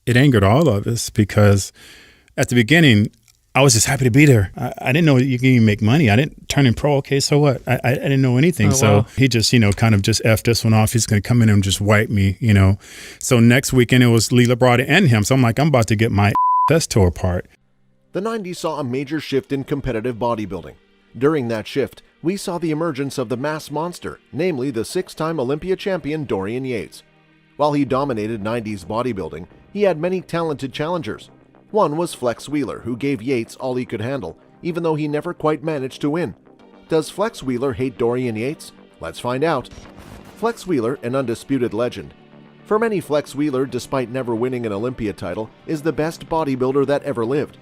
It angered all of us because at the beginning, I was just happy to be there. I didn't know you can even make money. I didn't turn in pro. Okay, so what? I didn't know anything. So he just, kind of just F this one off. He's going to come in and just wipe me, So next weekend, it was Lee Labrada and him. So I'm like, I'm about to get my chest tore apart. The 90s saw a major shift in competitive bodybuilding. During that shift, we saw the emergence of the mass monster, namely the 6-time Olympia champion Dorian Yates. While he dominated 90s bodybuilding, he had many talented challengers. One was Flex Wheeler, who gave Yates all he could handle, even though he never quite managed to win. Does Flex Wheeler hate Dorian Yates? Let's find out. Flex Wheeler, an undisputed legend. For many, Flex Wheeler, despite never winning an Olympia title, is the best bodybuilder that ever lived.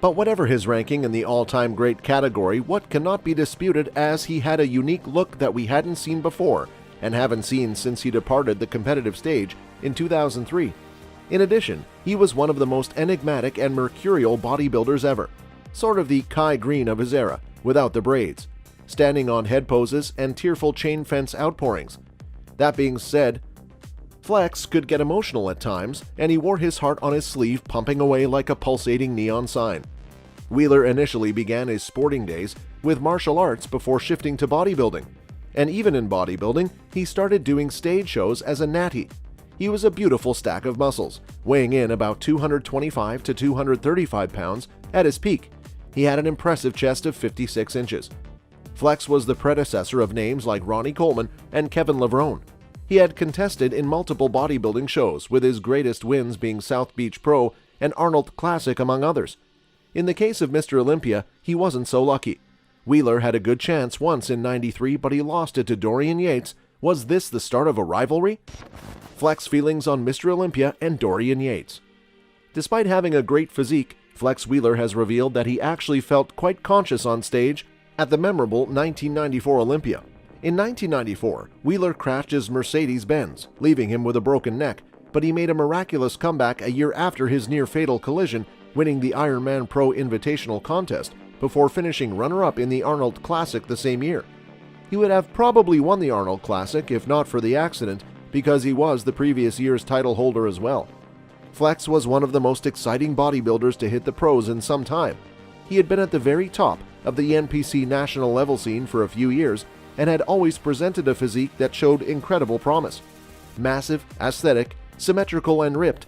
But whatever his ranking in the all-time great category, what cannot be disputed as he had a unique look that we hadn't seen before and haven't seen since he departed the competitive stage in 2003. In addition, he was one of the most enigmatic and mercurial bodybuilders ever, sort of the Kai Green of his era, without the braids, standing on head poses and tearful chain fence outpourings. That being said, Flex could get emotional at times, and he wore his heart on his sleeve, pumping away like a pulsating neon sign. Wheeler initially began his sporting days with martial arts before shifting to bodybuilding, and even in bodybuilding, he started doing stage shows as a natty. He was a beautiful stack of muscles, weighing in about 225 to 235 pounds at his peak. He had an impressive chest of 56 inches. Flex was the predecessor of names like Ronnie Coleman and Kevin Levrone. He had contested in multiple bodybuilding shows, with his greatest wins being South Beach Pro and Arnold Classic among others. In the case of Mr. Olympia, he wasn't so lucky. Wheeler had a good chance once in '93, but he lost it to Dorian Yates. Was this the start of a rivalry? Flex feelings on Mr. Olympia and Dorian Yates. Despite having a great physique, Flex Wheeler has revealed that he actually felt quite conscious on stage at the memorable 1994 Olympia. In 1994, Wheeler crashed his Mercedes-Benz, leaving him with a broken neck, but he made a miraculous comeback a year after his near-fatal collision, winning the Ironman Pro Invitational contest before finishing runner-up in the Arnold Classic the same year. He would have probably won the Arnold Classic if not for the accident, because he was the previous year's title holder as well. Flex was one of the most exciting bodybuilders to hit the pros in some time. He had been at the very top of the NPC national level scene for a few years and had always presented a physique that showed incredible promise. Massive, aesthetic, symmetrical, and ripped,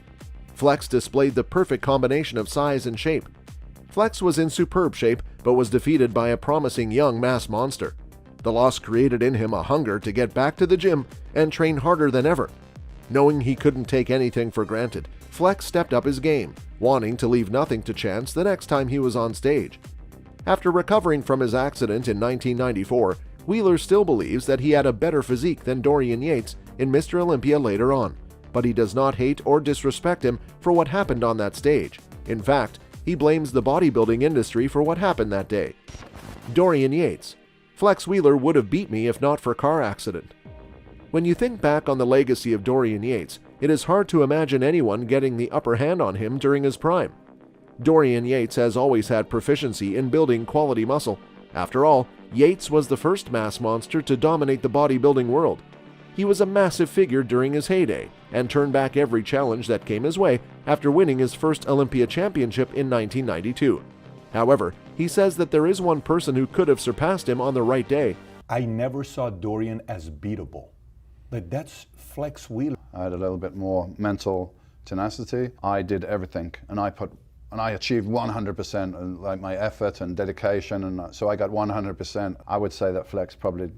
Flex displayed the perfect combination of size and shape. Flex was in superb shape, but was defeated by a promising young mass monster. The loss created in him a hunger to get back to the gym and train harder than ever. Knowing he couldn't take anything for granted, Flex stepped up his game, wanting to leave nothing to chance the next time he was on stage. After recovering from his accident in 1994, Wheeler still believes that he had a better physique than Dorian Yates in Mr. Olympia later on, but he does not hate or disrespect him for what happened on that stage. In fact, he blames the bodybuilding industry for what happened that day. Dorian Yates. Flex Wheeler would have beat me if not for car accident. When you think back on the legacy of Dorian Yates, it is hard to imagine anyone getting the upper hand on him during his prime. Dorian Yates has always had proficiency in building quality muscle. After all, Yates was the first mass monster to dominate the bodybuilding world. He was a massive figure during his heyday and turned back every challenge that came his way after winning his first Olympia championship in 1992. However, he says that there is one person who could have surpassed him on the right day. I never saw Dorian as beatable, but that's Flex Wheeler. I had a little bit more mental tenacity. I did everything, and I achieved 100%, like my effort and dedication, and so I got 100%. I would say that Flex probably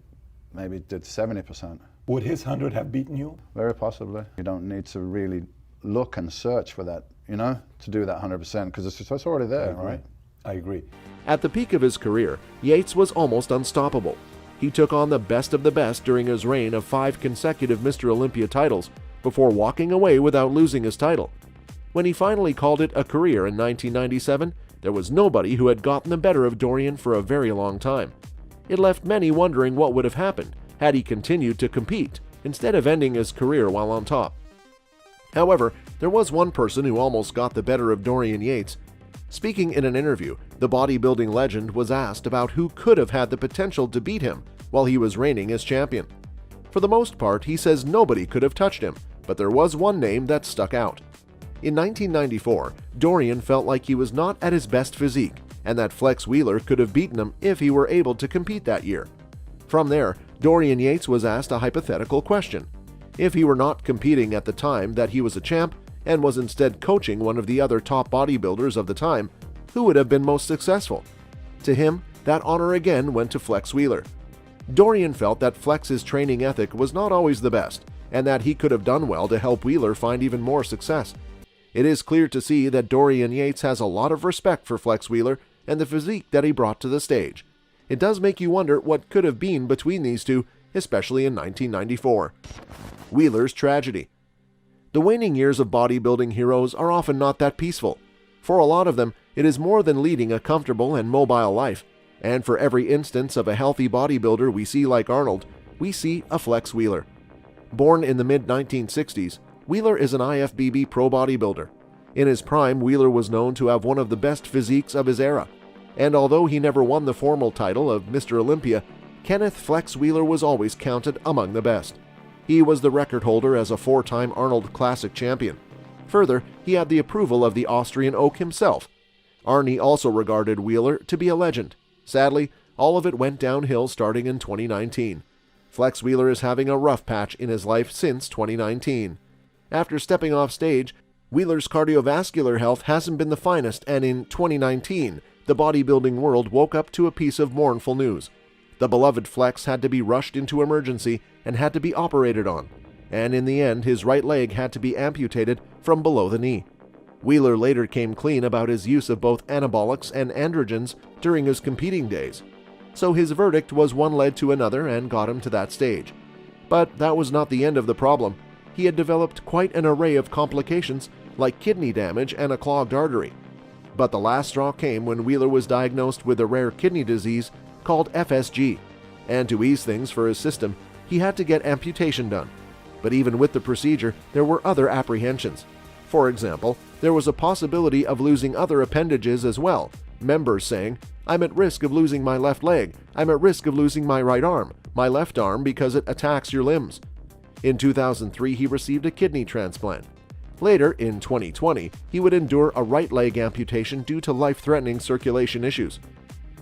maybe did 70%. Would his 100 have beaten you? Very possibly. You don't need to really look and search for that, to do that 100%, because it's already there, right? I agree. At the peak of his career, Yates was almost unstoppable. He took on the best of the best during his reign of 5 consecutive Mr. Olympia titles before walking away without losing his title. When he finally called it a career in 1997, there was nobody who had gotten the better of Dorian for a very long time. It left many wondering what would have happened had he continued to compete instead of ending his career while on top. However, there was one person who almost got the better of Dorian Yates. Speaking in an interview, the bodybuilding legend was asked about who could have had the potential to beat him while he was reigning as champion. For the most part, he says nobody could have touched him, but there was one name that stuck out. In 1994, Dorian felt like he was not at his best physique, and that Flex Wheeler could have beaten him if he were able to compete that year. From there, Dorian Yates was asked a hypothetical question. If he were not competing at the time that he was a champ, and was instead coaching one of the other top bodybuilders of the time, who would have been most successful? To him, that honor again went to Flex Wheeler. Dorian felt that Flex's training ethic was not always the best, and that he could have done well to help Wheeler find even more success. It is clear to see that Dorian Yates has a lot of respect for Flex Wheeler and the physique that he brought to the stage. It does make you wonder what could have been between these two, especially in 1994. Wheeler's tragedy. The waning years of bodybuilding heroes are often not that peaceful. For a lot of them, it is more than leading a comfortable and mobile life. And for every instance of a healthy bodybuilder we see like Arnold, we see a Flex Wheeler. Born in the mid-1960s, Wheeler is an IFBB pro bodybuilder. In his prime, Wheeler was known to have one of the best physiques of his era. And although he never won the formal title of Mr. Olympia, Kenneth Flex Wheeler was always counted among the best. He was the record holder as a 4-time Arnold Classic champion. Further, he had the approval of the Austrian Oak himself. Arnie also regarded Wheeler to be a legend. Sadly, all of it went downhill starting in 2019. Flex Wheeler is having a rough patch in his life since 2019. After stepping off stage, Wheeler's cardiovascular health hasn't been the finest, and in 2019, the bodybuilding world woke up to a piece of mournful news. The beloved Flex had to be rushed into emergency and had to be operated on, and in the end his right leg had to be amputated from below the knee. Wheeler later came clean about his use of both anabolics and androgens during his competing days. So his verdict was one led to another and got him to that stage. But that was not the end of the problem. He had developed quite an array of complications like kidney damage and a clogged artery. But the last straw came when Wheeler was diagnosed with a rare kidney disease called FSG, and to ease things for his system, he had to get amputation done. But even with the procedure, there were other apprehensions. For example, there was a possibility of losing other appendages as well, members saying, "I'm at risk of losing my left leg, I'm at risk of losing my right arm, my left arm because it attacks your limbs." In 2003, he received a kidney transplant. Later, in 2020, he would endure a right leg amputation due to life-threatening circulation issues.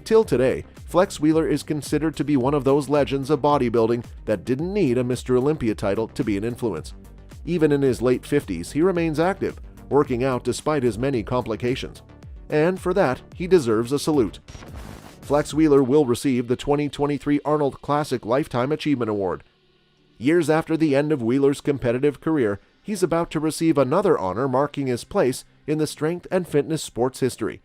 Till today, Flex Wheeler is considered to be one of those legends of bodybuilding that didn't need a Mr. Olympia title to be an influence. Even in his late 50s, he remains active, working out despite his many complications. And for that, he deserves a salute. Flex Wheeler will receive the 2023 Arnold Classic Lifetime Achievement Award. Years after the end of Wheeler's competitive career, he's about to receive another honor marking his place in the strength and fitness sports history.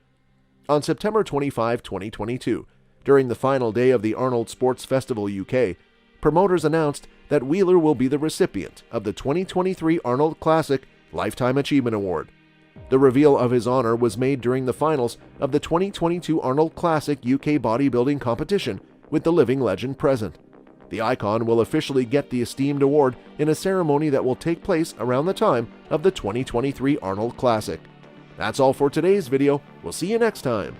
On September 25, 2022, during the final day of the Arnold Sports Festival UK, promoters announced that Wheeler will be the recipient of the 2023 Arnold Classic Lifetime Achievement Award. The reveal of his honor was made during the finals of the 2022 Arnold Classic UK bodybuilding competition, with the living legend present. The icon will officially get the esteemed award in a ceremony that will take place around the time of the 2023 Arnold Classic. That's all for today's video. We'll see you next time.